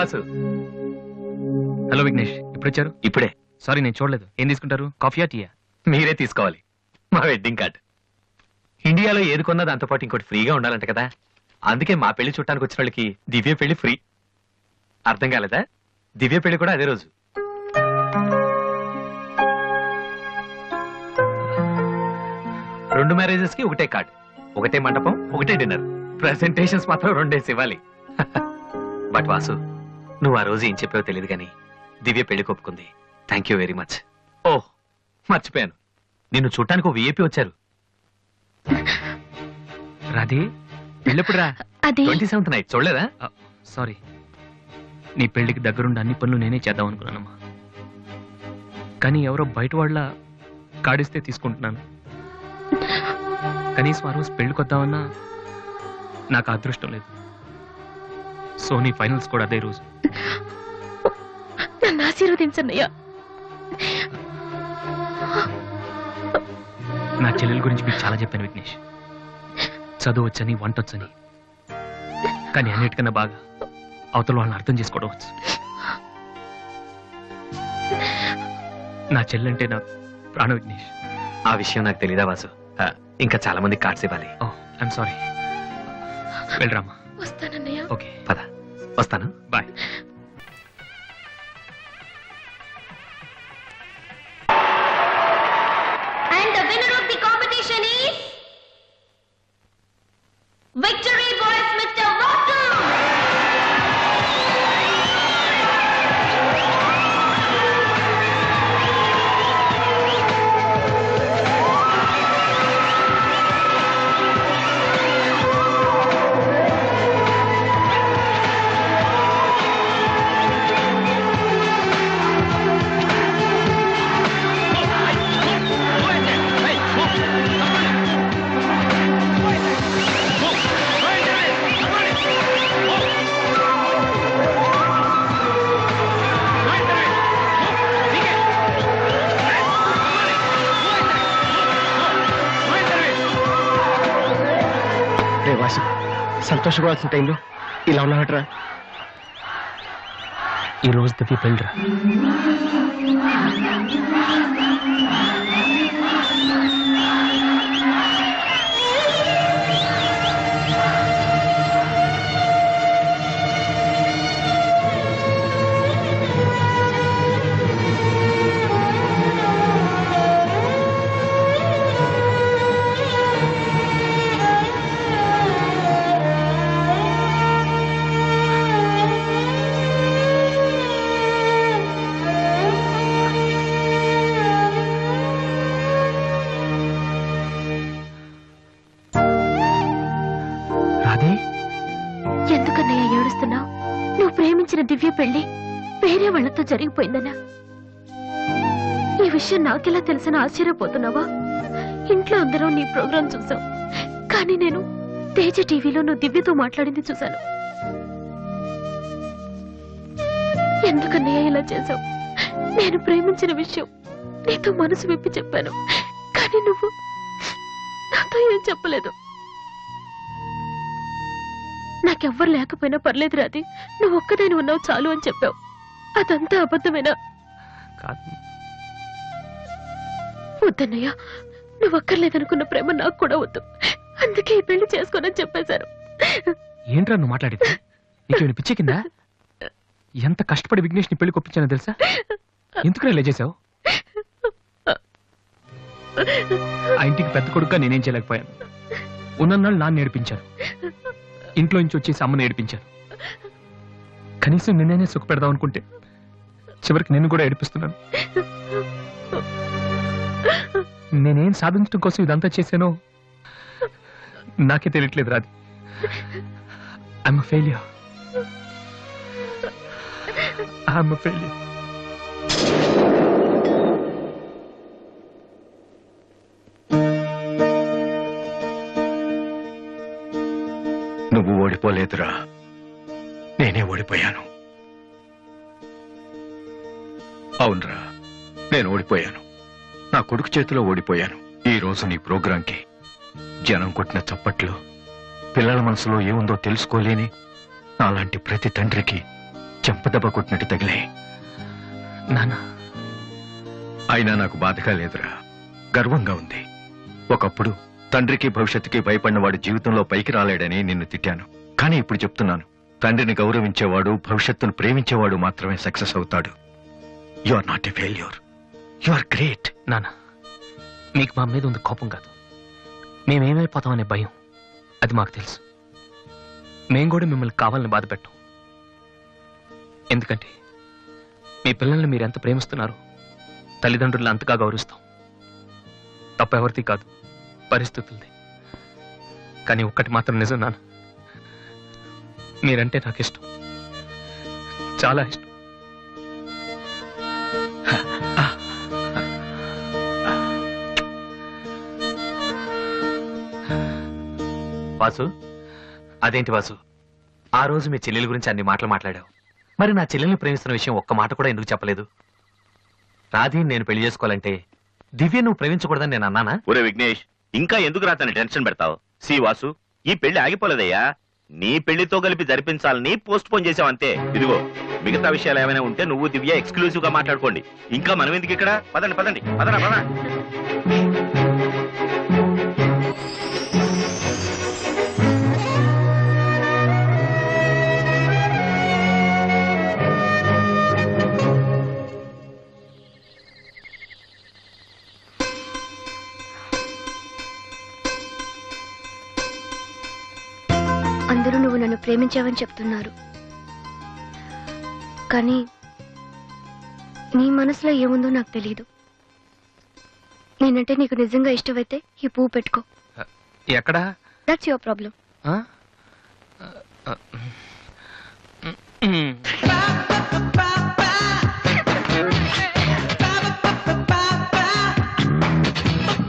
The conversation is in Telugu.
వాసు. హలో విఘ్నేష్, ఇప్పుడు వచ్చారు? ఇప్పుడే. సారీ నేను చూడలేదు. ఏం తీసుకుంటారు, కాఫీయా టీయా? మీరే తీసుకోవాలి. మా వెడ్డింగ్ కార్డ్. ఇండియాలో ఏది కొన్నా దాంతో పాటు ఇంకోటి ఫ్రీగా ఉండాలంట కదా, అందుకే మా పెళ్లి చుట్టానికి వచ్చిన వాళ్ళకి దివ్య పెళ్లి ఫ్రీ. అర్థం కాలేదా? దివ్య పెళ్లి కూడా అదే రోజు. రెండు మ్యారేజెస్ కి ఒకటే కార్డ్, ఒకటే మండపం, ఒకటే డిన్నర్. ప్రెసెంటేషన్స్ మాత్రం రెండేసి ఇవ్వాలి. బట్ వాసు, నువ్వు ఆ రోజు ఏం చెప్పావో తెలియదు కానీ దివ్య పెళ్లి ఒప్పుకుంది. Thank you very much. ఓహ్ మర్చిపోయాను, నిన్ను చూడటానికి ఒక విఐపి వచ్చారు. రాధే, పెళ్ళెప్పుడు రా? 27th నైట్ చూడలేదా? సారీ, నీ పెళ్లికి దగ్గరుండి అన్ని పనులు నేనే చేద్దాం అనుకున్నానమ్మా. కానీ ఎవరో బయట వాళ్ళ కాడిస్తే తీసుకుంటున్నాను. కనీసం ఆ రోజు పెళ్లికొద్దామన్నా నాకు అదృష్టం లేదు. సో నీ ఫైనల్స్ కూడా అదే రోజు. నన్ను ఆశీర్వదించన్నయ్యా. నా చెల్లెల గురించి మీకు చాలా చెప్పాను విఘ్నేష్. చదువు వచ్చని, వంట వచ్చని, కానీ అన్నిటికన్నా బాగా అవతల వాళ్ళని అర్థం చేసుకోవడం వచ్చు. నా చెల్లెంటే నా ప్రాణ విఘ్నేష్. ఆ విషయం నాకు తెలీదా వాసు? ఇంకా చాలా మంది కార్డ్స్ ఇవ్వాలి. I'm sorry. వెళ్ళరామా. వస్తానన్నయ్య. ఓకే పద, వస్తాను. Bye. And the winner of the competition is Victory Boys, Mr. Vasu. సంతోషపడాల్సిన టైంలో ఇలా ఉన్నాడరా. ఈ రోజు దివ్య పెళ్ళిరా. ఎందుకన్నయ్య ఏడుస్తున్నావు? నువ్వు ప్రేమించిన దివ్య పెళ్లి వేరే వాళ్లతో జరిగిపోయిందన్నా. ఈ విషయం నాకెలా తెలిసిన ఆశ్చర్యపోతున్నావా? ఇంట్లో అందరం నీ ప్రోగ్రాం చూసాం, కానీ నేను తేజ టీవీలో నువ్వు దివ్యతో మాట్లాడింది చూశాను. ఎందుకన్నయ్య ఇలా చేశావు? నేను ప్రేమించిన విషయం నీతో మనసు విప్పి చెప్పాను, కానీ నువ్వు నాతో ఏం చెప్పలేదు. నాకెవ్వరు లేకపోయినా పర్లేదు రాది, నువ్వు ఒక్కదాని ఉన్నావు చాలు అని చెప్పావు. అదంతా అబద్ధమేనా? వద్దన్నయ్య, నువ్వు అక్కర్లేదనుకున్న ప్రేమ నాకు కూడా వద్దు. అందుకే ఈ పెళ్లి చేసుకోనని చెప్పేశారు. ఏంట్రా నువ్వు మాట్లాడేది? నీకేమైనా పిచ్చి కిందా? ఎంత కష్టపడి విఘ్నేష్ ని పెళ్లి కొప్పించానో తెలుసా? ఎందుకు ఇలా చేసావు? ఆ ఇంటికి పెద్ద కొడుకుగా నేనేం చేయలేకపోయాను. ఉన్నన్నాళ్ళు నాన్న నేర్పించారు, ఇంట్లో నుంచి వచ్చేసి అమ్మని ఏడిపించాను. కనీసం నిన్నే సుఖ పెడదాం అనుకుంటే చివరికి నిన్ను కూడా ఏడిపిస్తున్నాను. నేనేం సాధించడం కోసం ఇదంతా చేశానో నాకే తెలియట్లేదు రాది. I'm failure. I'm failure. నువ్వు ఓడిపోలేదురా, నేనే ఓడిపోయాను. అవునరా, నేను ఓడిపోయాను. నా కొడుకు చేతిలో ఓడిపోయాను. ఈ రోజు నీ ప్రోగ్రాంకి జనం కొట్టిన చప్పట్లు, పిల్లల మనసులో ఏముందో తెలుసుకోలేని నాలాంటి ప్రతి తండ్రికి చెంపదెబ్బ కొట్టినట్టు తగిలే. నాన్న, అయినా నాకు బాధగా లేదురా, గర్వంగా ఉంది. ఒకప్పుడు తండ్రికి భవిష్యత్తుకి భయపడిన వాడు జీవితంలో పైకి రాలేడని నిన్ను తిట్టాను. కానీ ఇప్పుడు చెప్తున్నాను, తండ్రిని గౌరవించేవాడు, భవిష్యత్తును ప్రేమించేవాడు మాత్రమే సక్సెస్ అవుతాడు. You are not a failure, you are great. నాన్న, మీకు మా మీద ఉంది కోపం కాదు, మేమేమైపోతామనే భయం. అది మాకు తెలుసు. మేం కూడా మిమ్మల్ని కావాలని బాధ పెట్టాం. ఎందుకంటే మీ పిల్లల్ని మీరు ఎంత ప్రేమిస్తున్నారో తల్లిదండ్రులను అంతగా గౌరవిస్తాం. తప్పెవరిది కాదు, పరిస్థితులది. కానీ ఒక్కటి మాత్రం నిజం నాన్న, మీరంటే నాకు ఇష్టం, చాలా ఇష్టం. వాసు, అదేంటి వాసు, ఆ రోజు మీ చెల్లెల గురించి అన్ని మాటలు మాట్లాడావు. మరి నా చెల్లెల్ని ప్రేమిస్తున్న విషయం ఒక్క మాట కూడా ఎందుకు చెప్పలేదు? రాధీని నేను పెళ్లి చేసుకోవాలంటే దివ్య నువ్వు ప్రేమించకూడదని నేను అన్నానా? ఒరే విఘ్నేష్, ఇంకా ఎందుకు రాతని టెన్షన్ పెడతావు? సి వాసు, ఈ పెళ్లి ఆగిపోలేదయ్యా. నీ పెళ్లితో కలిపి జరిపించాలని పోస్ట్ పోన్ చేసావంతే. ఇదిగో మిగతా విషయాలు ఏమైనా ఉంటే నువ్వు దివ్య ఎక్స్క్లూజివ్ గా మాట్లాడుకోండి. ఇంకా మనం ఎందుకు ఇక్కడ? పదండి పదండి, పదరా పద. అందరూ నువ్వు నన్ను ప్రేమించావని చెప్తున్నారు, కానీ నీ మనసులో ఏముందో నాకు తెలియదు. నేనంటే నీకు నిజంగా ఇష్టమైతే ఈ పువ్వు పెట్టుకో. ఎక్కడా? That's your problem.